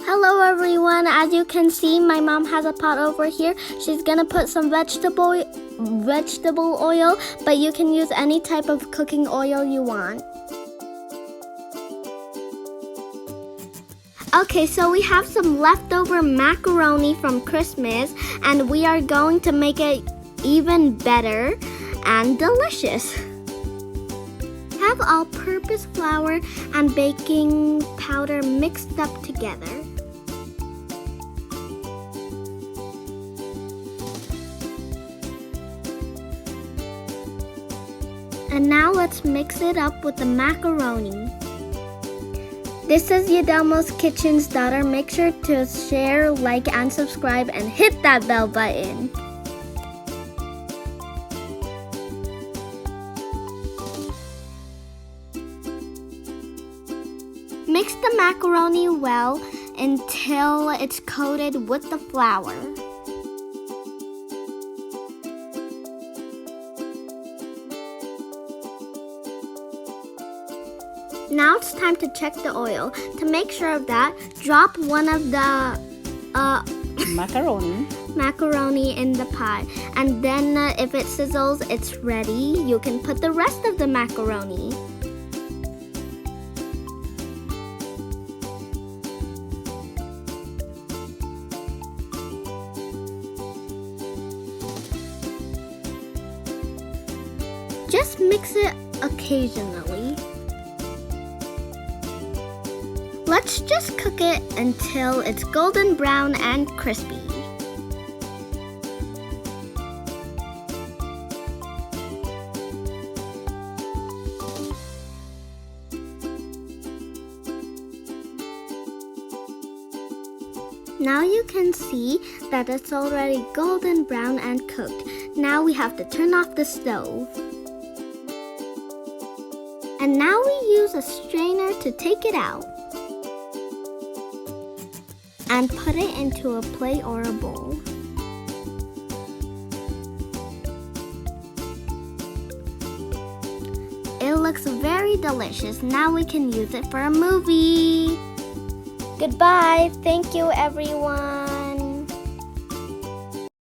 Hello everyone, as you can see, my mom has a pot over here. She's gonna put some vegetable oil, but you can use any type of cooking oil you want. Okay, so we have some leftover macaroni from Christmas, and we are going to make it even better and delicious. Have all-purpose flour and baking powder mixed up together. And now let's mix it up with the macaroni. This is Yadelmo's Kitchen's daughter. Make sure to share, like, and subscribe, and hit that bell button. Mix the macaroni well until it's coated with the flour. Now it's time to check the oil. To make sure of that, drop one of the macaroni in the pot. And then if it sizzles, it's ready. You can put the rest of the macaroni. Just mix it occasionally. Let's just cook it until it's golden brown and crispy. Now you can see that it's already golden brown and cooked. Now we have to turn off the stove. And now we use a strainer to take it out and put it into a plate or a bowl. It looks very delicious. Now we can use it for a movie. Goodbye. Thank you, everyone.